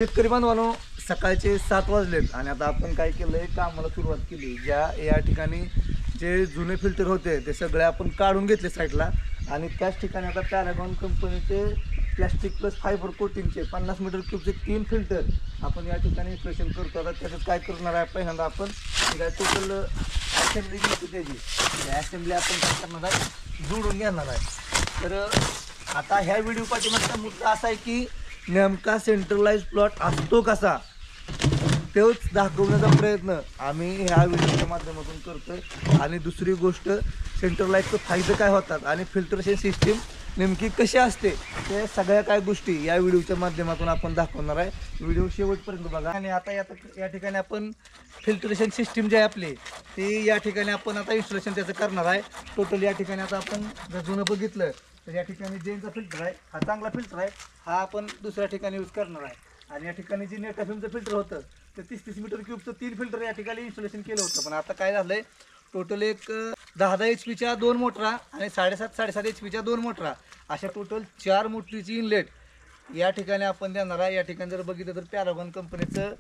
शेतकरी बांधवांनो, सकाळचे 7 वाजलेत आणि आता आपण काय केलंय, कामाला सुरुवात केली। या ठिकाणी जे जुने फिल्टर होते ते सगळे आपण काढून घेतले साईडला आणि त्याच ठिकाणी आता पॅरागॉन कंपनीचे प्लास्टिक प्लस फायबर कोटिंगचे 50 मीटर क्यूबचे 3 फिल्टर आपण या ठिकाणी इन्स्टॉलेशन करतो। आता त्याच्यात काय करणार आहे, पहिल्यांदा आपण टोटल असेंब्ली घेतो, त्याची असेंब्ली आपण काय करणार आहे, जोडून घेणार आहे। तर आता ह्या व्हिडिओ पाठीमागचा मुद्दा असा आहे की नेमका सेंट्रलाइज प्लॉट असतो कसा, तोच दाखवण्याचा प्रयत्न आम्ही ह्या व्हिडिओच्या माध्यमातून करतोय। आणि दुसरी गोष्ट, सेंट्रलाइजचे फायदे काय होतात आणि फिल्टरेशन सिस्टीम नेमकी कशी असते, ते सगळ्या काय गोष्टी या व्हिडिओच्या माध्यमातून आपण दाखवणार आहे। व्हिडिओ शेवटपर्यंत बघा। आणि आता या ठिकाणी आपण फिल्टरेशन सिस्टीम जे आहे आपली, ती या ठिकाणी आपण आता इन्स्टॉलेशन त्याचं करणार आहे। टोटल या ठिकाणी आता आपण जर जुनं बघितलं तर या ठिकाणी जेनचा फिल्टर आहे, हा चांगला फिल्टर आहे, हा आपण दुसऱ्या ठिकाणी यूज करणार आहे। आणि या ठिकाणी जे नेटाफिमचं फिल्टर होतं ते 30 मीटर क्यूबचं 3 फिल्टर या ठिकाणी इन्स्टॉलेशन केलं होतं। पण आता काय झालंय, टोटल एक 10 HP च्या 2 मोटरा आणि 7.5 HP च्या 2 मोटरा, अशा टोटल 4 मोटरीची इनलेट या ठिकाणी आपण देणार आहे। या ठिकाणी जर बघितलं तर पॅरागॉन कंपनीचं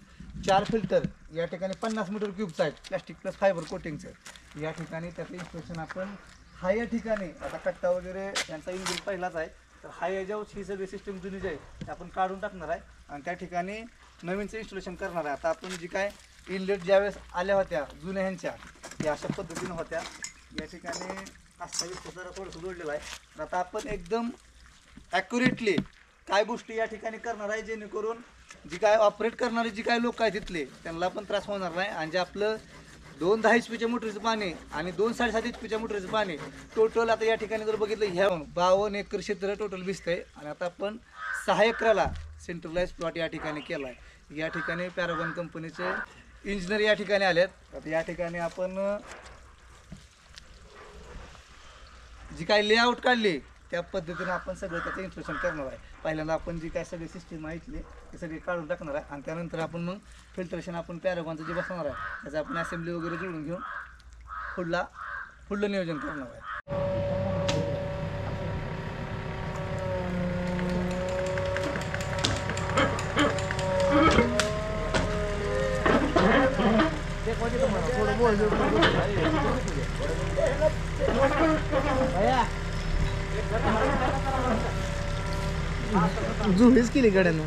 4 फिल्टर या ठिकाणी 50 मीटर क्यूबचं आहे, प्लास्टिक प्लस फायबर कोटिंगचं। या ठिकाणी त्याचं इन्स्टॉलेशन आपण हा या ठिकाणी आता कट्टा वगैरे यांचा इंजिन पहिलाच आहे, तर हा याच्यावर ही सगळी सिस्टीम जुनी जी आहे ते आपण काढून टाकणार आहे आणि त्या ठिकाणी नवीनचं इन्स्टॉलेशन करणार आहे। आता आपण जी काय इनलेट ज्यावेळेस आल्या होत्या जुन्या ह्यांच्या, त्या अशा पद्धतीनं होत्या। या ठिकाणी 28 जरा थोडंसं जोडलेलं आहे। तर आता आपण एकदम ॲक्युरेटली काय गोष्टी या ठिकाणी करणार आहे, जेणेकरून जी काय ऑपरेट करणारे जी काय लोक आहेत तिथले त्यांना पण त्रास होणार नाही। आणि जे आपलं 2 10 HP च्या मोटरीचं पाणी आणि 2 7.5 HP च्या मोटरीचं पाणी टोटल आता या ठिकाणी जर बघितलं, ह्या 52 एकर क्षेत्र टोटल भिजतंय। आणि आता आपण 6 एकराला सेंट्रलाइज प्लॉट या ठिकाणी केला आहे। या ठिकाणी पॅरागॉन कंपनीचे इंजिनियर या ठिकाणी आलेत। आता या ठिकाणी आपण जी काय लेआउट काढली त्या पद्धतीने आपण सगळं त्याचं इन्स्टॉलेशन करणार आहे। पहिल्यांदा आपण जी काय सगळी सिस्टीम आहे इथली ते सगळी काढून टाकणार आहे आणि त्यानंतर आपण मग फिल्ट्रेशन आपण पॅरागॉनचं जे बसवणार आहे त्याचं आपण असेंब्ली वगैरे जोडून घेऊन पुढलं नियोजन करणार आहे। जुळीच केली गड्यानं।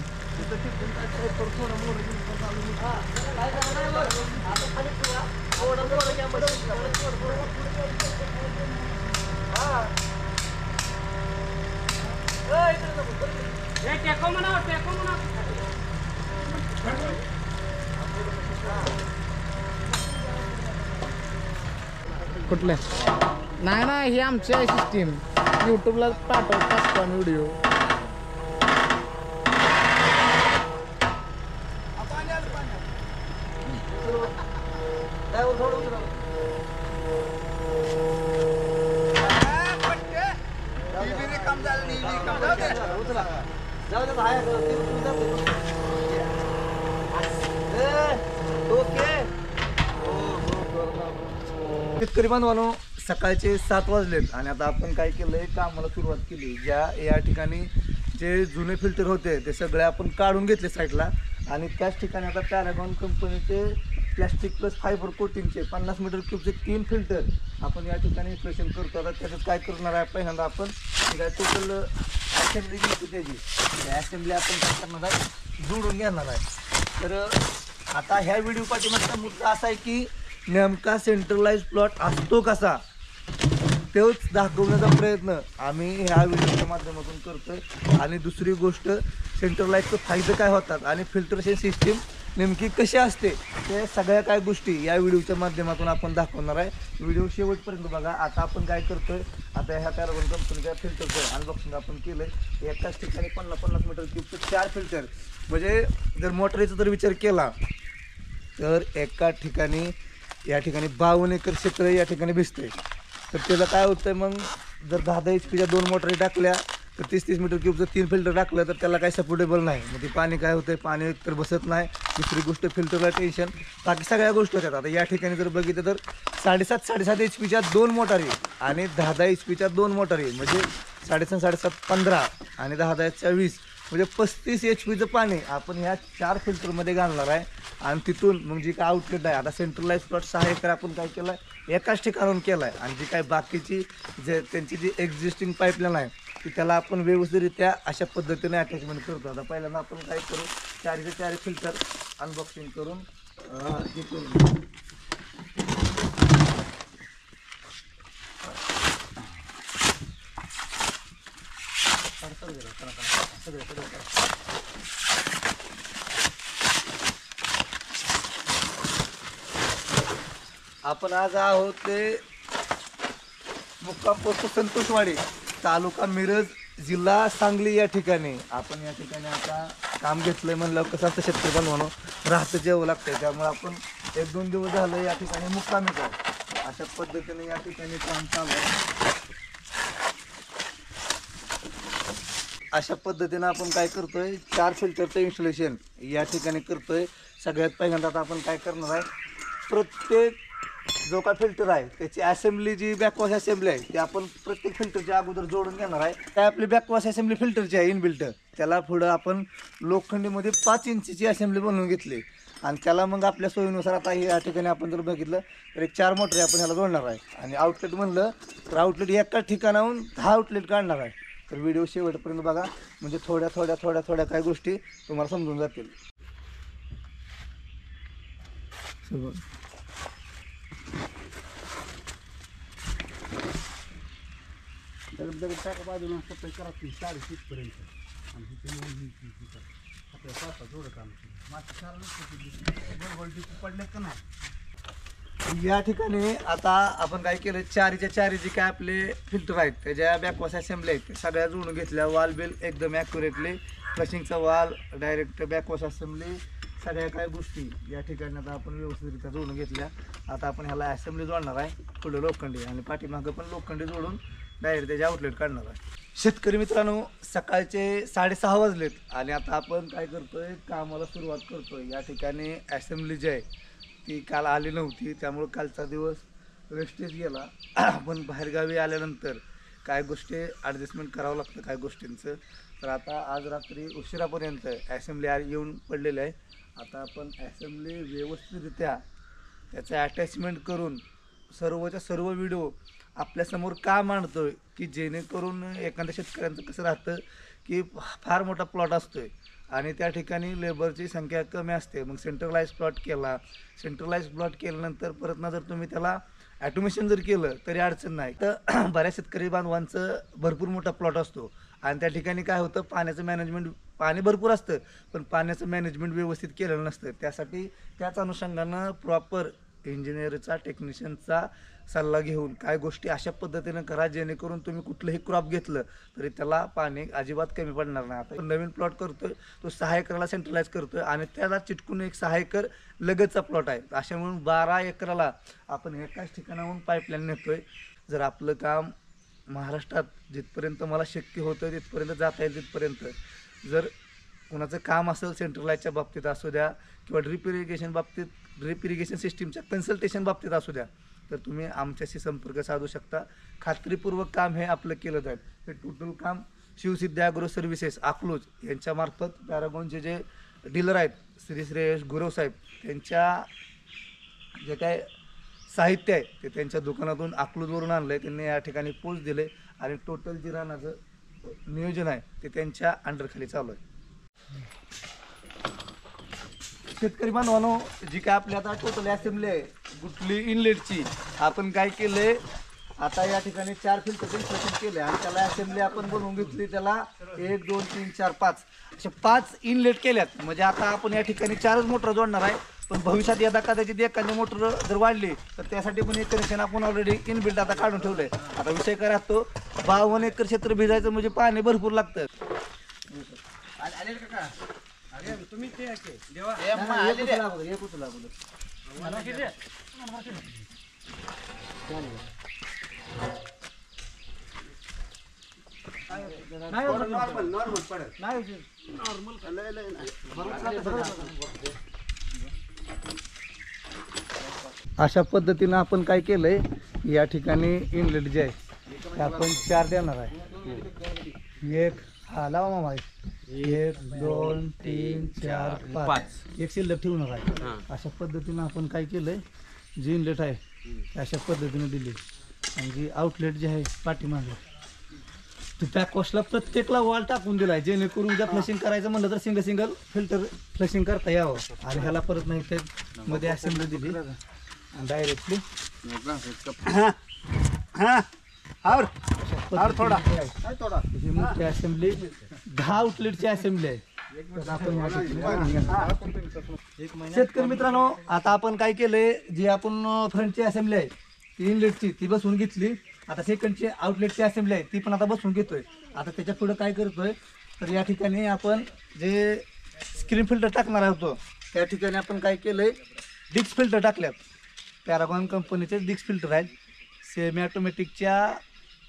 कुठलं नाही ना, ही आमची आहे सिस्टीम, यूट्यूबला पाठवत असतो व्हिडिओ। शेतकरी बांधवांनो, सकाळचे 7 वाजलेत आणि आता आपण काय केलंय, कामाला सुरुवात केली। या ठिकाणी जे जुने फिल्टर होते ते सगळे आपण काढून घेतले साईडला आणि त्याच ठिकाणी आता पॅरागॉन कंपनीचे प्लास्टिक प्लस फायबर कोटिंगचे 50 मीटर क्यूबचे 3 फिल्टर आपण या ठिकाणी इन्स्टॉलेशन करतो। आता त्याच्यात काय करणार आहे, पहिल्यांदा आपण टोटल असेंब्ली घेतो, त्याची असेंब्ली आपण काय करणार आहे, जोडून घेणार आहे। तर आता ह्या व्हिडिओ पाठीमागचा मुद्दा असा आहे की नेमका सेंट्रलाइज प्लॉट असतो कसा, तोच दाखवण्याचा प्रयत्न आम्ही ह्या व्हिडिओच्या माध्यमातून करतोय। आणि दुसरी गोष्ट, सेंट्रलाइजचे फायदे काय होतात आणि फिल्टरेशन सिस्टीम नेमकी कशी असते, ते सगळ्या काय गोष्टी या व्हिडिओच्या माध्यमातून आपण दाखवणार आहे। व्हिडिओ शेवटपर्यंत बघा। आता आपण काय करतोय, आता ह्या पॅरागॉन कंपनीच्या फिल्टरचं अनबॉक्सिंग आपण केलं आहे। एकाच ठिकाणी 50 मीटर क्यूबचे 4 फिल्टर, म्हणजे जर मोटरीचा जर विचार केला तर एका ठिकाणी या ठिकाणी 52 एकर क्षेत्र या ठिकाणी भिजतंय। तर त्याला काय होतंय, मग जर 10 HP च्या 2 मोटरी टाकल्या तर 30 मीटर क्यूबचं 3 फिल्टर टाकलं तर त्याला काही सपोर्टेबल नाही। मग ते पाणी काय होतंय, पाणी एकतर बसत नाही, दुसरी गोष्ट फिल्टरला टेन्शन, बाकी सगळ्या गोष्टी होत्यात। आता या ठिकाणी जर बघितलं तर 7.5 HP च्या 2 मोटारी आणि 10 HP च्या 2 मोटारी, म्हणजे 7.5 7.5 15 आणि 10 10 20 म्हणजे 35 HP पाणी आपण ह्या 4 फिल्टरमध्ये घालणार आहे. आणि तिथून मग जी काय आउटलेट आहे, आता सेंट्रलाइज प्लॉट 6 एकर आपण काय केलं आहे, एकाच ठिकाणाहून केलं आहे. आणि जी काय बाकीची जे त्यांची जी एक्झिस्टिंग पाईपलाईन आहे की त्याला आपण व्यवस्थितरित्या अशा पद्धतीने अटॅचमेंट करतो. आता पहिल्यांदा आपण काय करू, 4 फिल्टर अनबॉक्सिंग करून हे करू. आपण आज आहोत ते मुक्काम पोस्ट संतोषवाडी, तालुका मिरज, जिल्हा सांगली या ठिकाणी. आपण या ठिकाणी आता काम घेतलंय म्हणलं कसं असतं, शेतकरी बनवणं राहतं जेवं लागतंय, त्यामुळे आपण 1-2 दिवस झालं या ठिकाणी मुक्कामी आहे. अशा पद्धतीने या ठिकाणी काम चालू आहे. अशा पद्धतीनं आपण काय करतोय, 4 फिल्टरचं इन्स्टॉलेशन या ठिकाणी करतोय. सगळ्यात पहिल्यांदा आता आपण काय करणार आहे, प्रत्येक जो काय फिल्टर आहे त्याची असेंब्ली, जी बॅकवॉश असेंब्ली आहे ती आपण प्रत्येक फिल्टरच्या अगोदर जोडून घेणार आहे. काय आपली बॅकवॉश असेंब्ली फिल्टरची आहे इनबिल्ट, त्याला पुढं आपण लोखंडीमध्ये 5 इंचची असेंब्ली बनवून घेतली. आणि त्याला मग आपल्या सोयीनुसार आता या ठिकाणी आपण जर बघितलं तर एक 4 मोटरी आपण ह्याला जोडणार आहे. आणि आउटलेट म्हणलं तर आउटलेट एकाच ठिकाणाहून 10 आउटलेट काढणार आहे. तर व्हिडिओ शेवटपर्यंत बघा, म्हणजे थोड्या काही गोष्टी तुम्हाला समजून जातील. बाजूला सप्लाय करा 4 पर्यंत आणि पडले का नाही. या ठिकाणी आता आपण काय केलं, 4 जे काय आपले फिल्टर आहेत त्याच्या बॅकवॉश असेंब्ली आहेत ते सगळ्या जोडून घेतल्या. वाल बिल एकदम ॲक्युरेटली, फ्लशिंगचा वाल, डायरेक्ट बॅकवॉश असेंब्ली, सगळ्या काय गोष्टी या ठिकाणी आता आपण व्यवस्थितरित्या जोडून घेतल्या. आता आपण ह्याला असेंब्ली जोडणार आहे, पुढे लोखंडी आणि पाठीमागं पण लोखंडी जोडून डायरेक्ट त्याचे आउटलेट काढणार आहे. शेतकरी मित्रांनो, सकाळचे 6:30 वाजलेत आणि आता आपण काय करतोय, कामाला सुरुवात करतोय. या ठिकाणी असेंब्ली जी आहे ती काल आली नव्हती, त्यामुळे कालचा दिवस वेस्टेज गेला. पण बाहेरगावी आल्यानंतर काय गोष्टी ॲडजस्टमेंट करावं लागतं काय गोष्टींचं. तर आता आज रात्री उशिरापर्यंत असेंब्ली येऊन पडलेली आहे. आता आपण असेंब्ली व्यवस्थितरित्या त्याचं अटॅचमेंट करून सर्वच्या सर्व व्हिडिओ आपल्यासमोर का मांडतोय की जेणेकरून एखाद्या शेतकऱ्यांचं कसं राहतं की फार मोठा प्लॉट असतोय आणि त्या ठिकाणी लेबरची संख्या कमी असते. मग सेंट्रलाइज प्लॉट केल्यानंतर परत ना जर तुम्ही त्याला ॲटोमेशन जर केलं तरी अडचण नाही. तर बऱ्याच शेतकरी बांधवांचं भरपूर मोठा प्लॉट असतो आणि त्या ठिकाणी काय होतं, पाण्याचं मॅनेजमेंट, पाणी भरपूर असतं पण पाण्याचं मॅनेजमेंट व्यवस्थित केलेलं नसतं. त्यासाठी त्याच अनुषंगानं प्रॉपर इंजिनिअरचा, टेक्निशियनचा सल्ला घेऊन काय गोष्टी अशा पद्धतीनं करा जेणेकरून तुम्ही कुठलंही क्रॉप घेतलं तरी त्याला पाणी अजिबात कमी पडणार नाही. आता नवीन प्लॉट करतोय तो 6 एकराला सेंट्रलाइज करतोय आणि त्याला चिटकून एक 6 एकर लगतचा प्लॉट आहे. अशा म्हणून 12 एकराला आपण एकाच ठिकाणाहून पाईपलाईन नेतोय. जर आपलं काम महाराष्ट्रात जिथपर्यंत मला शक्य होतं तिथपर्यंत जाता येईल, तिथपर्यंत जर कोणाचं काम असेल सेंट्रलाइजच्या बाबतीत असू द्या किंवा ड्रिप इरिगेशन सिस्टीमच्या कन्सल्टेशन बाबतीत असू द्या, तर तुम्ही आमच्याशी संपर्क साधू शकता. खात्रीपूर्वक काम हे आपलं केलं जाईल. हे टोटल काम शिवसिद्धी ॲग्रो सर्व्हिसेस अकलूज यांच्यामार्फत पॅरागॉनचे जे डीलर आहेत श्री श्रेयश गुरव साहेब, त्यांच्या जे काय साहित्य आहे ते त्यांच्या दुकानातून अकलूजवरून आणलं आहे. त्यांनी या ठिकाणी पोच दिले आणि टोटल जे रानाचं नियोजन आहे ते त्यांच्या अंडरखाली चालू आहे. शेतकरी बांधवांनो, जी काय आपली आता टोटल असेंब्ली आहे गुटली इनलेटची, आपण काय केलंय, आता या ठिकाणी 4 फिल्टर इन्स्टॉलेशन केले आणि त्याला असेंब्ली आपण बनवून घेतली. त्याला 1 2 3 4 5 अशा 5 इनलेट केल्यात. म्हणजे आता आपण या ठिकाणी 4च मोटर जोडणार आहे, पण भविष्यात यदा कदाचित एखादी मोटर जर वाढली तर त्यासाठी पण एक कनेक्शन आपण ऑलरेडी इनबिल्ट आता काढून ठेवलंय. आता विषय काय राहतो, 52 एकर क्षेत्र भिजायचं म्हणजे पाणी भरपूर लागतं. तुम्ही ते देवा नॉर्मल पडत नाही. अशा पद्धतीनं आपण काय केलंय, या ठिकाणी इनलेट जे आहे ते आपण 4 देणार आहे. एक हा लावा मामा, 1 2 3 4 5 एक शिल्लक ठेवू नका. हां. अशा पद्धतीनं आपण काय केलंय, जी इनलेट आहे ती अशा पद्धतीने दिली आणि जी आउटलेट जे आहे पाठीमागे ते त्या कोस्टला प्रत्येकला वॉल टाकून दिलाय, जेणेकरून जर फ्लशिंग करायचं म्हणलं तर सिंगल सिंगल फिल्टर फ्लशिंग करता यावं. आणि ह्याला परत नाही ते मध्ये असेंब्ली दिली आणि डायरेक्टली थोडा ही मोठी असेंब्ली 10 आउटलेटची असेंब्ली आहे. तर आपण या ठिकाणी बघून घेणार. शेतकरी मित्रांनो, आता आपण काय केलंय, जी आपण फ्रंटची असेंब्ली आहे ती इनलेटची ती बसवून घेतली. आता सेकंडची आउटलेटची असेंब्ली आहे ती पण आता बसवून घेतोय. आता त्याच्या पुढे काय करतोय, तर या ठिकाणी आपण जे स्क्रीन फिल्टर टाकणार होतो त्या ठिकाणी आपण काय केलंय, डिक्स फिल्टर टाकल्यात. पॅरागॉन कंपनीचे डिक्स फिल्टर आहेत. सेमी ऑटोमॅटिकच्या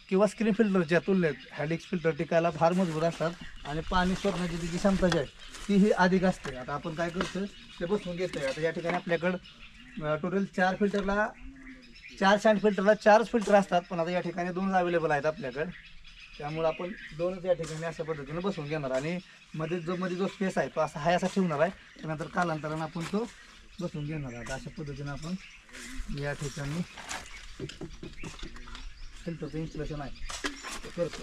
किंवा स्क्रीन फिल्टरच्या तुलनेत ह्या डिक्स फिल्टर टिकायला फार मजबूत असतात आणि पाणी सोडण्याची जी क्षमता जी आहे तीही अधिक असते. आता आपण काय करतोय ते बसवून घेतोय. आता या ठिकाणी आपल्याकडं टोटल 4 फिल्टरला 4 सँड फिल्टरला 4 फिल्टर असतात, पण आता या ठिकाणी 2 अवेलेबल आहेत आपल्याकडे. त्यामुळे आपण 2च या ठिकाणी अशा पद्धतीने बसवून घेणार आणि मध्ये जो स्पेस आहे तो असा असा ठेवणार आहे. त्यानंतर कालांतरानं आपण तो बसवून घेणार आहे. अशा पद्धतीने आपण या ठिकाणी फिल्टरचं इन्स्टॉलेशन आहे ते करतो.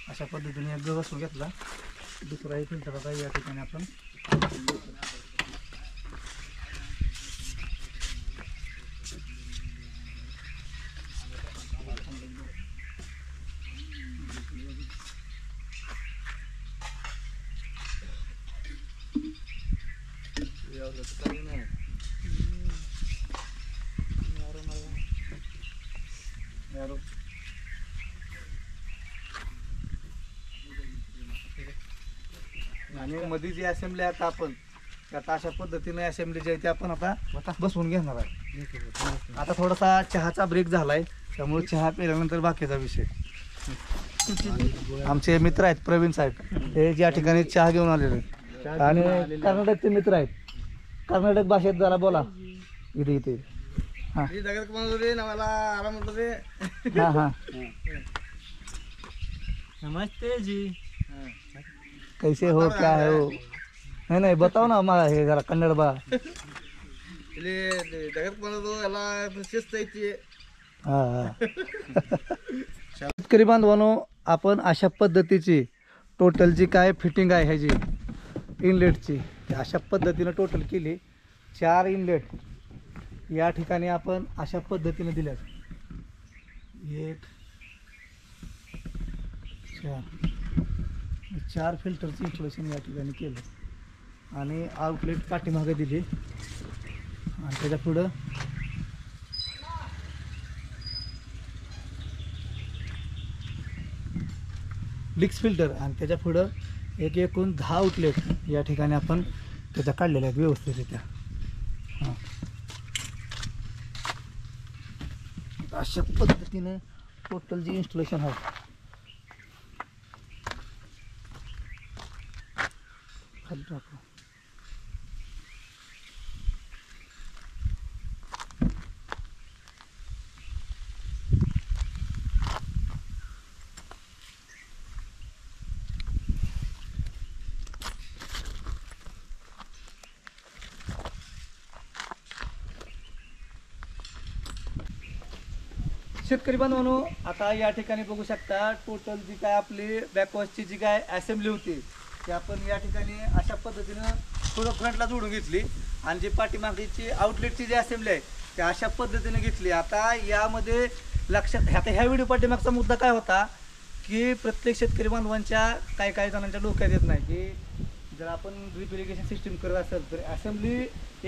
अशा पद्धतीने एक बसवून घेतला. दुसराही फिल्टर आता या ठिकाणी आपण आणि मध्ये जी असेंब्ली आता आपण आता अशा पद्धतीने असेंब्ली जी आहे ती आपण आता बसवून घेणार आहे. आता थोडासा चहाचा ब्रेक झालाय, त्यामुळे चहा पिल्यानंतर बाकीचा विषय. आमचे मित्र आहेत प्रवीण साहेब, हे या ठिकाणी चहा घेऊन आलेले आहेत आणि कर्नाटकचे मित्र आहेत. कर्नाटक भाषेत जरा बोला इथे इथे. हां हां हां नमस्ते जी. कैसे हो, क्या है हो? नहीं बताओ ना मला हे जरा कन्नड बा. शेतकरी बांधवांनो, आपण अशा पद्धतीची टोटल जी काय फिटिंग आहे ह्याची इनलेटची अशा पद्धतीनं टोटल केली. 4 इनलेट या ठिकाणी आपण अशा पद्धतीने दिल्यात. 1 4 फिल्टरचं इन्स्टॉलेशन या ठिकाणी केलं आणि आउटलेट पाठीमागे दिली आणि त्याच्या पुढं डिक्स फिल्टर आणि त्याच्या पुढं एकूण 10 आउटलेट या ठिकाणी आपण त्याच्या काढलेल्या आहेत व्यवस्थितरित्या. हां, अशा पद्धतीनं टोटल जी इन्स्टॉलेशन आहे खाली टाकू. शेतकरी बांधवांनो, आता या ठिकाणी बघू शकता टोटल जी काय आपली बॅकवॉशची जी काय असेंब्ली होती ती आपण या ठिकाणी अशा पद्धतीनं थोडं फ्रंटला जोडून घेतली आणि जी पाठीमागची आउटलेटची जी असेंब्ली आहे ती अशा पद्धतीने घेतली. आता यामध्ये लक्षात आता ह्या व्हिडिओ पाठीमागचा मुद्दा काय होता की प्रत्येक शेतकरी बांधवांच्या काही जणांच्या डोक्यात येत नाही की जर आपण ड्रिप इरिगेशन सिस्टीम करत असेल तर असेंब्ली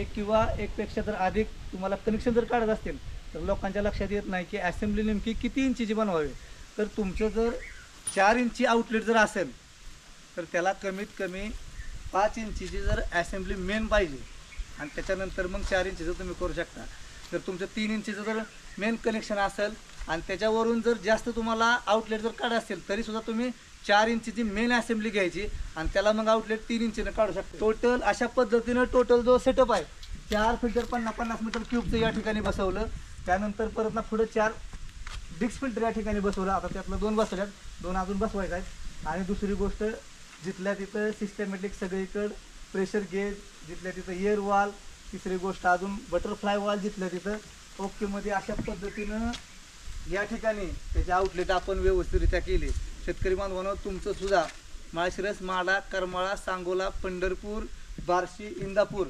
एक किंवा एकपेक्षा जर अधिक तुम्हाला कनेक्शन जर काढत असतील तर लोकांच्या लक्षात येत नाही की असेंब्ली नेमकी किती इंचीची बनवावी. तर तुमचं जर 4 इंची आउटलेट जर असेल तर त्याला कमीत कमी 5 इंचीची जर असेंब्ली मेन पाहिजे आणि त्याच्यानंतर मग 4 इंचीचं तुम्ही करू शकता. जर तुमचं 3 इंचीचं जर मेन कनेक्शन असेल आणि त्याच्यावरून जर जास्त तुम्हाला आउटलेट जर काढा असेल तरी सुद्धा तुम्ही 4 इंचीची मेन असेंब्ली घ्यायची आणि त्याला मग आउटलेट 3 इंचीनं काढू शकता. टोटल अशा पद्धतीनं टोटल जो सेटअप आहे 4 फिल्टर 50 मीटर क्यूबचं या ठिकाणी बसवलं. त्यानंतर परत ना पुढे 4 डिक्स फिल्टर या ठिकाणी बसवलं. आता त्यातलं 2 बसवल्यात, 2 अजून बसवायचं आहेत. आणि दुसरी गोष्ट जिथल्या तिथं सिस्टमॅटिक सगळीकडं प्रेशर गेज, जिथल्या तिथं एअर वॉल, तिसरी गोष्ट अजून बटरफ्लाय वॉल जिथल्या तिथं ओकेमध्ये अशा पद्धतीनं या ठिकाणी त्याचे आउटलेट आपण व्यवस्थितरित्या केले. शेतकरी बांधवांनो, तुमचं सुद्धा माळशिरस, माढा, करमाळा, सांगोला, पंढरपूर, बार्शी, इंदापूर,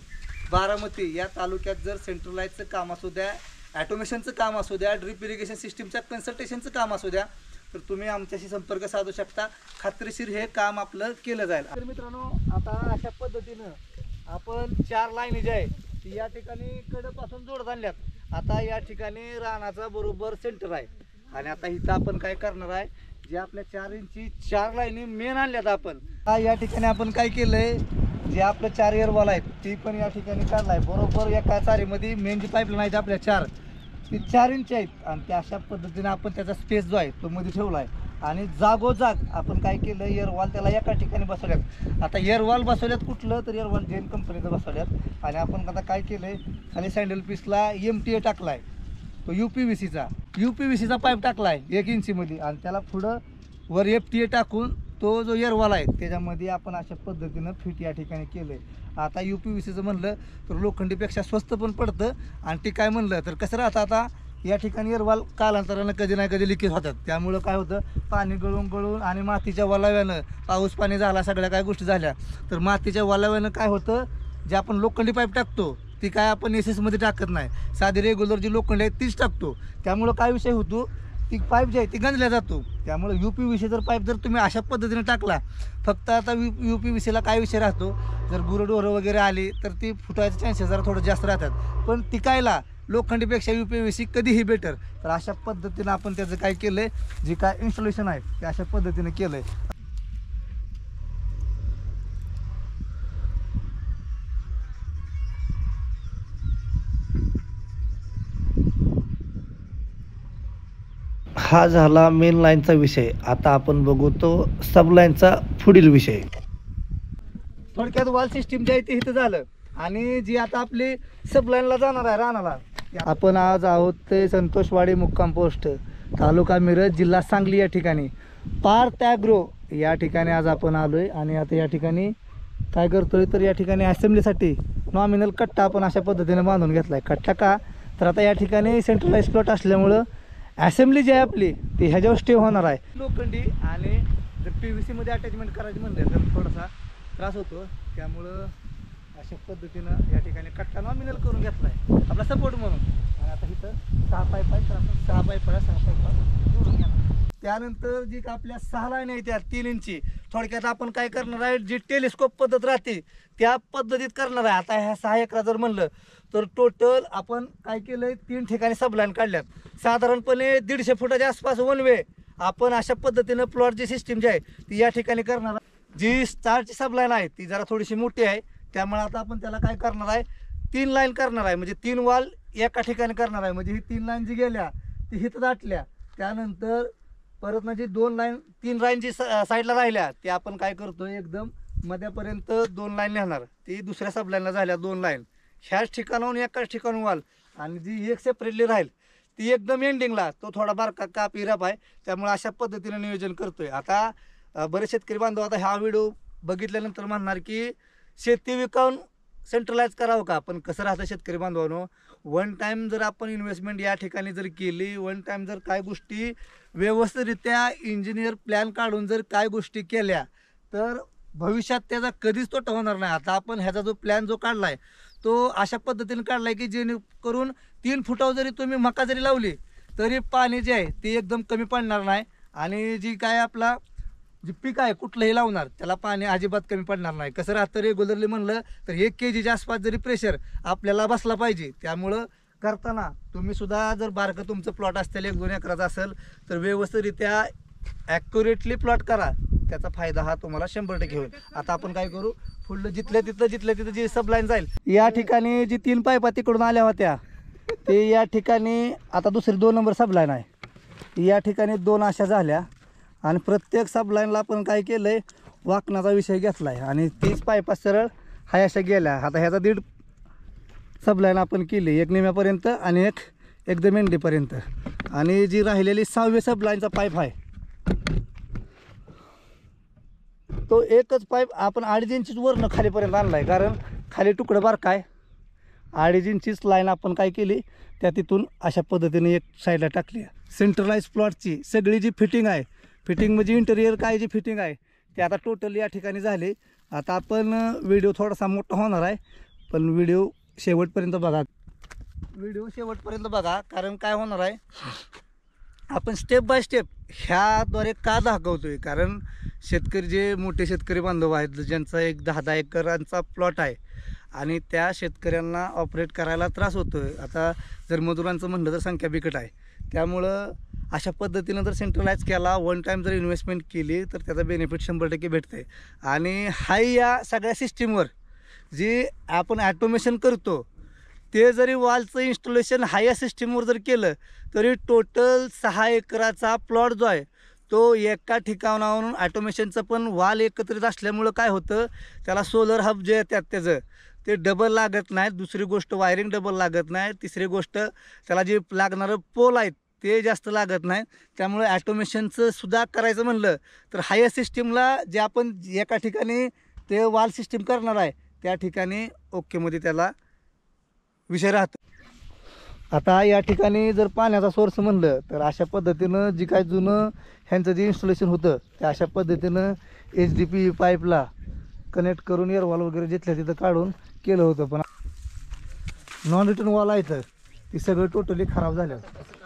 बारामती या तालुक्यात जर सेंट्रलाइजचं काम असू द्या, ॲटोमेशनचं काम असू द्या, ड्रिप इरिगेशन सिस्टीमच्या कन्सल्टेशनचं काम असू द्या, तर तुम्ही आमच्याशी संपर्क साधू शकता. खात्रीशीर हे काम आपलं केलं जाईल. तर मित्रांनो, आता अशा पद्धतीनं आपण 4 लाईनी ज्या आहे ती या ठिकाणी कडेपासून जोडत आणल्यात. आता या ठिकाणी रानाचा बरोबर सेंटर आहे आणि आता इथं आपण काय करणार आहे, जे आपल्या 4 इंची 4 लाईनी मेन आणल्यात आपण. या ठिकाणी आपण काय केलंय, जे आपलं 4 एअरवॉल आहेत ती पण या ठिकाणी काढलाय. बरोबर एका चारीमध्ये मेन जी पाईपलाईन आहेत आपल्या 4 ती 4 इंच आहेत आणि त्या अशा पद्धतीने आपण त्याचा स्पेस जो आहे तो मध्ये ठेवला आहे. आणि जागोजाग आपण काय केलं, एअरवॉल त्याला एका ठिकाणी बसवल्यात. आता एअरवॉल बसवल्यात कुठलं तर एअरवॉल जेन कंपनीचं बसवल्यात. आणि आपण आता काय केलंय, खाली सँडल पीसला MTA टाकलाय, तो UPVCचा पाईप टाकलाय 1 इंचीमध्ये आणि त्याला पुढं वर FTA टाकून तो जो एअरवॉल आहे त्याच्यामध्ये आपण अशा पद्धतीनं फिट या ठिकाणी केलंय. आता UPVCचं म्हणलं तर लोखंडीपेक्षा स्वस्त पण पडतं आणि ते काय म्हणलं तर कसं राहतं, आता या ठिकाणी एअरवॉल कालांतरानं कधी ना कधी लिकेज होतात. त्यामुळं काय होतं, पाणी गळून आणि मातीच्या वलाव्यानं, पाऊस पाणी झाला, सगळ्या काय गोष्टी झाल्या तर मातीच्या वलाव्यानं काय होतं, जे आपण लोखंडी पाईप टाकतो ती काय आपण SS मध्ये टाकत नाही, साधी रेग्युलर जी लोखंडी आहे तीच टाकतो. त्यामुळं काय विषय होतो, ती पाईप जी आहे ती गंजल्या जातो. त्यामुळे UPVC जर पाईप जर तुम्ही अशा पद्धतीने टाकला, फक्त आता UPVCला काय विषय राहतो, जर गुरंढोरं वगैरे आली तर ती फुटायचे चान्सेस जरा थोडं जास्त राहतात. पण टिकायला लोखंडीपेक्षा UPVC कधीही बेटर. तर अशा पद्धतीनं आपण त्याचं काय केलं आहे, जे काय इन्स्टॉलेशन आहे ते अशा पद्धतीने केलं आहे. हा झाला मेन लाईनचा विषय. आता आपण बघू तो सब लाईनचा पुढील विषय. थोडक्यात वॉल सिस्टीम जे आहे ते इथं झालं आणि जी आता आपली सब लाईनला जाणार आहे रानाला, आपण आज आहोत ते संतोषवाडी मुक्काम पोस्ट, तालुका मिरज, जिल्हा सांगली या ठिकाणी. पार्थ ॲग्रो या ठिकाणी आज आपण आलोय आणि आता या ठिकाणी काय करतोय तर या ठिकाणी असेंब्लीसाठी नॉमिनल कट्टा आपण अशा पद्धतीने बांधून घेतलाय. कट्टा का तर आता या ठिकाणी सेंट्रलाइज प्लॉट असल्यामुळं असेंब्ली जी आहे आपली ती ह्याच्यावर स्टे होणार आहे. लोखंडी आणि जर PVC मध्ये अटॅचमेंट करायची म्हणले तर थोडासा त्रास होतो. त्यामुळं अशा पद्धतीनं या ठिकाणी कट्टा नॉमिनल करून घेतला आहे आपला सपोर्ट म्हणून. आणि आता इथं 6 पाईप आहे तर आपण 6 पाईपला जोडून घेणार. त्यानंतर जी आपल्या 6 लाईन आहे त्या 3 इंची, थोडक्यात आपण काय करणार आहे, जी टेलिस्कोप पद्धत राहते त्या पद्धतीत करणार आहे. आता ह्या 6 एकरा जर म्हणलं तर टोटल आपण काय केलं आहे, 3 ठिकाणी सबलाईन काढल्यात. साधारणपणे 150 फुटाच्या आसपास वन वे आपण अशा पद्धतीनं प्लॉटची सिस्टीम जी आहे ती या ठिकाणी करणार. जी स्टारची सबलाईन आहे ती जरा थोडीशी मोठी आहे, त्यामुळे आता आपण त्याला काय करणार आहे, 3 लाईन करणार आहे. म्हणजे 3 वॉल एका ठिकाणी करणार आहे. म्हणजे ही 3 लाईन जी गेल्या ती हिथं दाटल्या, त्यानंतर परत म्हणजे 2 लाईन 3 लाईन जी साईडला राहिल्या ते आपण काय करतोय, एकदम मध्यापर्यंत 2 लाईन नेणार. ती दुसऱ्या सबलाईनला झाल्या 2 लाईन, ह्याच ठिकाणाहून एकाच ठिकाणून वॉल. आणि जी एक सेपरेटली राहील ती एकदम एंडिंगला तो थोडा बारका काप इराप आहे. त्यामुळे अशा पद्धतीने नियोजन करतोय. आता बरेच शेतकरी बांधव आता हा व्हिडिओ बघितल्यानंतर म्हणणार की शेती विकाऊन सेंट्रलाइज करावं का. पण कसं राहतं शेतकरी बांधवांनो, वन टाईम जर आपण इन्व्हेस्टमेंट या ठिकाणी जर केली, वन टाईम जर काय गोष्टी व्यवस्थितरित्या इंजिनियर प्लॅन काढून जर काय गोष्टी केल्या तर भविष्यात त्याचा कधीच तोटा होणार नाही. आता आपण ह्याचा जो प्लॅन जो काढला आहे तो अशा पद्धतीने काढला आहे की जेणेकरून 3 फुटावर जरी तुम्ही मका जरी लावली तरी पाणी जे आहे ते एकदम कमी पडणार नाही. आणि जी काय आपला जे पीक आहे कुठलंही लावणार त्याला पाणी अजिबात कमी पडणार नाही. कसं राहतं, रेग्युलरली म्हणलं तर 1 kg आसपास जरी प्रेशर आपल्याला बसला पाहिजे. त्यामुळं करताना तुम्ही सुद्धा जर बारकं तुमचं प्लॉट असतील 1-2 एकराचं असेल तर व्यवस्थितरित्या ॲक्युरेटली प्लॉट करा, त्याचा फायदा हा तुम्हाला 100% होईल. आता आपण काय करू, पुढलं जिथल्या तिथं जी सबलाईन जाईल या ठिकाणी जी 3 पाईपा तिकडून आल्या होत्या ते या ठिकाणी आता दुसरी 2 नंबर सबलाईन आहे. या ठिकाणी 2 अशा झाल्या आणि प्रत्येक सबलाईनला आपण काय केलं आहे, वाकण्याचा विषय घेतला आहे आणि तीच पायपा सरळ हाय अशा गेल्या. आता ह्याचा 1.5 सबलाईन आपण केली, एक निम्यापर्यंत आणि एक एकदम एंडीपर्यंत. आणि जी राहिलेली 6वी सबलाईनचा पाईप आहे तो एकच पाईप आपण 2.5 इंचीच वरनं खालीपर्यंत आणला आहे, कारण खाली तुकडं बारका आहे. 2.5 इंचीच लाईन आपण काय केली त्या तिथून अशा पद्धतीने एक साईडला टाकली आहे. सेंट्रलाइज प्लॉटची सगळी जी फिटिंग आहे, फिटिंग म्हणजे इंटेरियर काय जी फिटिंग आहे ते आता टोटल या ठिकाणी झाली. आता आपण व्हिडिओ थोडासा मोठा होणार आहे, पण व्हिडिओ शेवटपर्यंत बघा. कारण काय होणार आहे, आपण स्टेप बाय स्टेप ह्याद्वारे का दाखवतोय, कारण शेतकरी जे मोठे शेतकरी बांधव आहेत ज्यांचा एक 10-10 एकरांचा प्लॉट आहे आणि त्या शेतकऱ्यांना ऑपरेट करायला त्रास होतो आहे. आता जर मजुरांचं म्हणलं तर संख्या बिकट आहे, त्यामुळं अशा पद्धतीनं जर सेंट्रलाइज केला, वन टाईम जर इन्व्हेस्टमेंट केली तर त्याचा बेनिफिट 100% भेटतं आहे. आणि हाय या सगळ्या सिस्टीमवर जे आपण ॲटोमेशन करतो ते जरी वॉलचं इन्स्टॉलेशन हाय सिस्टीमवर जर केलं तरी टोटल 6 एकराचा प्लॉट जो आहे तो एका ठिकाणावरून ॲटोमेशनचं पण वाल एकत्रित असल्यामुळं काय होतं, त्याला सोलर हब जे येतात त्याचं ते डबल लागत नाहीत. दुसरी गोष्ट वायरिंग डबल लागत नाही. तिसरी गोष्ट त्याला जे लागणारं पोल आहेत ते जास्त लागत नाही. त्यामुळे ॲटोमेशनचं सुद्धा करायचं म्हणलं तर हाय सिस्टीमला जे आपण एका ठिकाणी ते वाल सिस्टीम करणार आहे त्या ठिकाणी ओकेमध्ये त्याला विषय राहतो. आता या ठिकाणी जर पाण्याचा सोर्स म्हणलं तर अशा पद्धतीनं जी काय जुनं ह्यांचं जे इन्स्टॉलेशन होतं त्या अशा पद्धतीनं HDPE पाईपला कनेक्ट करून एअरवॉल वगैरे जिथल्या तिथं काढून केलं होतं. पण नॉन रिटर्न वॉल आहे तर ती सगळं टोटली खराब झालं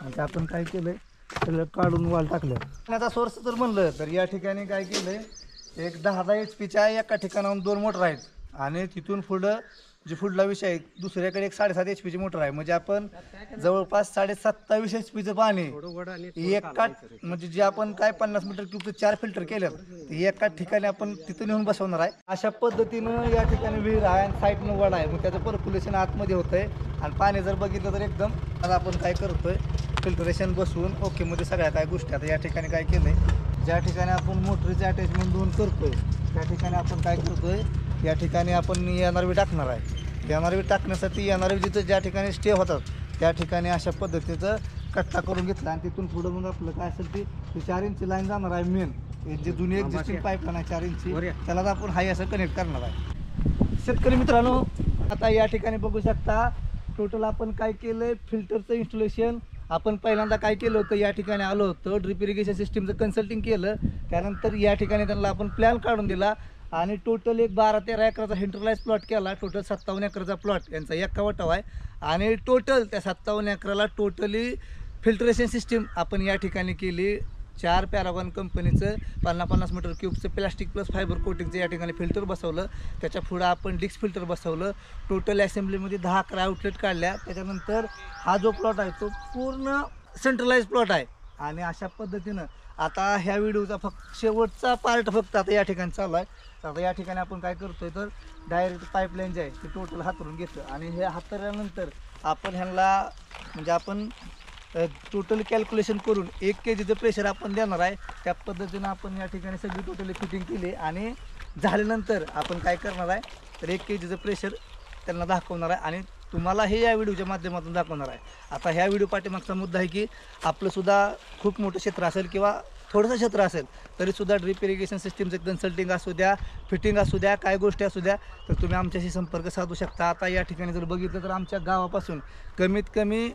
आणि ते आपण काय केलं आहे, सगळं काढून वॉल टाकलं. पाण्याचा सोर्स जर म्हणलं तर या ठिकाणी काय केलं आहे, एक 10 HPच्या एका ठिकाणाहून 2 मोटर आहेत आणि तिथून पुढं जे पुढला विषय आहे दुसऱ्याकडे एक 7.5 HPची मोटर आहे. म्हणजे आपण जवळपास 27.5 HPचं पाणी एका म्हणजे जे आपण काय 50 मीटर क्यूबचं 4 फिल्टर केलं ते एका ठिकाणी आपण तिथून येऊन बसवणार आहे. अशा पद्धतीनं या ठिकाणी विहीर आहे आणि साईडनं वड आहे, मग त्याचं पर्क्युलेशन आतमध्ये होतं आहे आणि पाणी जर बघितलं तर एकदम आता आपण काय करतोय फिल्टरेशन बसवून ओकेमध्ये सगळ्या काय गोष्टी. आता या ठिकाणी काय केलं आहे, ज्या ठिकाणी आपण मोटरीचे अटॅचमेंट 2 करतोय त्या ठिकाणी आपण काय करतोय, या ठिकाणी आपण NRV टाकणार आहे. NRV टाकण्यासाठी NRV जिथं ज्या ठिकाणी स्टे होतात त्या ठिकाणी अशा पद्धतीचं कट्टा करून घेतला आणि तिथून पुढं मग आपलं काय असेल ती 4 इंची लाईन जाणार आहे. मेन जे जुनी एक्झिस्टिंग पाईपलाईन आहे 4 इंची त्याला आपण हाय असं कनेक्ट करणार आहे. शेतकरी मित्रांनो आता या ठिकाणी बघू शकता टोटल आपण काय केलं, फिल्टरचं इन्स्टॉलेशन आपण पहिल्यांदा काय केलं होतं, या ठिकाणी आलो होतो ड्रिप इरिगेशन सिस्टीमचं कन्सल्टिंग केलं. त्यानंतर या ठिकाणी त्यांना आपण प्लॅन काढून दिला आणि टोटल एक 12-13 एकराचा सेंट्रलाइज प्लॉट केला. टोटल 57 एकराचा प्लॉट यांचा एका वटाव आहे आणि टोटल त्या 57 एकराला टोटली फिल्टरेशन सिस्टीम आपण या ठिकाणी केली. 4 पॅरागॉन कंपनीचं 50-50 मीटर क्यूबचं प्लास्टिक प्लस फायबर कोटिंगचं या ठिकाणी फिल्टर बसवलं. त्याच्या पुढं आपण डिक्स फिल्टर बसवलं. टोटल असेंब्लीमध्ये 10-11 आउटलेट काढल्या. त्याच्यानंतर हा जो प्लॉट आहे तो पूर्ण सेंट्रलाइज प्लॉट आहे आणि अशा पद्धतीनं आता ह्या व्हिडिओचा फक्त शेवटचा पार्ट फक्त आता या ठिकाणी चालू आहे. आता या ठिकाणी आपण काय करतोय तर डायरेक्ट पाईपलाईन जे आहे ते टोटल हातरून घेतो आणि हे हातरल्यानंतर आपण ह्यांना म्हणजे आपण टोटल कॅल्क्युलेशन करून 1 kgचं प्रेशर आपण देणार आहे. त्या पद्धतीनं आपण या ठिकाणी सगळी टोटली फिटिंग केली आणि झाल्यानंतर आपण काय करणार आहे तर 1 kgचं प्रेशर त्यांना दाखवणार आहे आणि तुम्हाला हे या व्हिडिओच्या माध्यमातून दाखवणार आहे. आता ह्या व्हिडिओ पाठीमागचा मुद्दा आहे की आपलंसुद्धा खूप मोठं क्षेत्र असेल किंवा थोडंसं क्षेत्र असेल तरीसुद्धा ड्रिप इरिगेशन सिस्टीमचं कन्सल्टिंग असू द्या, फिटिंग असू द्या, काय गोष्टी असू द्या तर तुम्ही आमच्याशी संपर्क साधू शकता. आता या ठिकाणी जर बघितलं तर आमच्या गावापासून कमीत कमी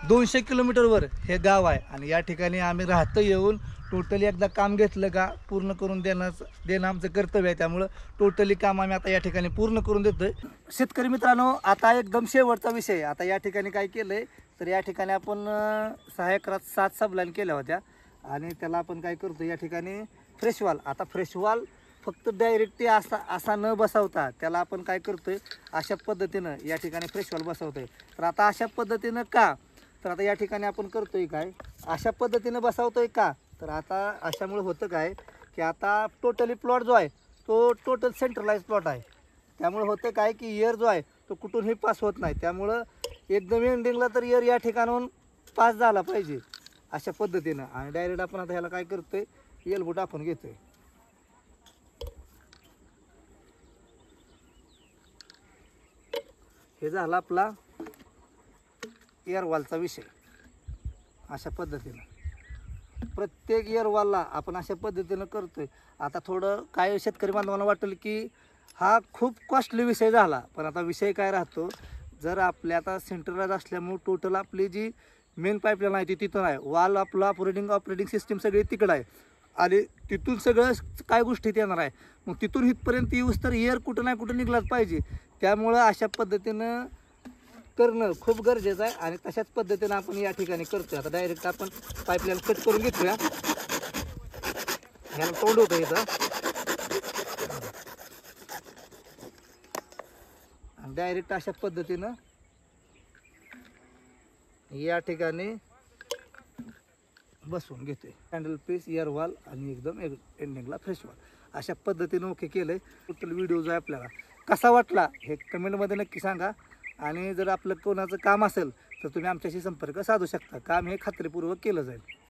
200 किलोमीटरवर हे गाव आहे आणि या ठिकाणी आम्ही राहतं येऊन टोटली एकदा काम घेतलं का पूर्ण करून देणं आमचं कर्तव्य आहे. त्यामुळं टोटली काम आम्ही आता या ठिकाणी पूर्ण करून देतोय. शेतकरी मित्रांनो आता एकदम शेवटचा विषय. आता या ठिकाणी काय केलं आहे तर या ठिकाणी आपण 6 एकरात 7 सबलाईन केल्या होत्या आणि त्याला आपण काय करतो या ठिकाणी फ्रेशवाल. आता फ्रेशवाल फक्त डायरेक्ट असा न बसवता त्याला आपण काय करतोय अशा पद्धतीनं या ठिकाणी फ्रेशवाल बसवतोय. तर आता अशा पद्धतीनं का तर आता या ठिकाणी आपण करतोय काय अशा पद्धतीनं बसवतोय का तर आता अशामुळे होतं काय की आता टोटली प्लॉट जो आहे तो टोटल सेंट्रलाइज प्लॉट आहे. त्यामुळे होतं काय की एअर जो आहे तो कुठूनही पास होत नाही. त्यामुळं एकदम एंडिंगला तर एअर या ठिकाणाहून पास झाला पाहिजे अशा पद्धतीनं. आणि डायरेक्ट आपण आता ह्याला काय करतोय, एल्बो टाकून घेतोय. हे झाला आपला एअरवॉलचा विषय. अशा पद्धतीनं प्रत्येक एअरवॉलला आपण अशा पद्धतीनं करतोय. आता थोडं काय शेतकरी बांधवांना वाटेल की हा खूप कॉस्टली विषय झाला, पण आता विषय काय राहतो, जर आपल्या आता सेंट्रलाइज असल्यामुळे टोटल आपली जी मेन पाईपलाईन आहे ती तिथून आहे, वाल आपलं ऑपरेटिंग सिस्टीम सगळी तिकडं आहे आणि तिथून सगळं काय गोष्टीत येणार आहे. मग तिथून इथपर्यंत येऊस तर एअर कुठं नाही कुठं निघलाच पाहिजे. त्यामुळं अशा पद्धतीनं करणं खूप गरजेचं आहे आणि तशाच पद्धतीनं आपण या ठिकाणी करतोय. आता डायरेक्ट आपण पाईपलाईन कट करून घेतोया. ह्याला तोंड होतं इथं आणि डायरेक्ट अशा पद्धतीनं या ठिकाणी बसवून घेतोय. हँडल पीस, एअर वॉल आणि एकदम एंडिंगला फ्रेश वॉल अशा पद्धतीनं ओके केलंय. टोटल व्हिडिओ जो आहे आपल्याला कसा वाटला हे कमेंटमध्ये नक्की सांगा. आणि जर आपलं कोणाचं काम असेल तर तुम्ही आमच्याशी संपर्क साधू शकता. काम हे खात्रीपूर्वक केलं जाईल.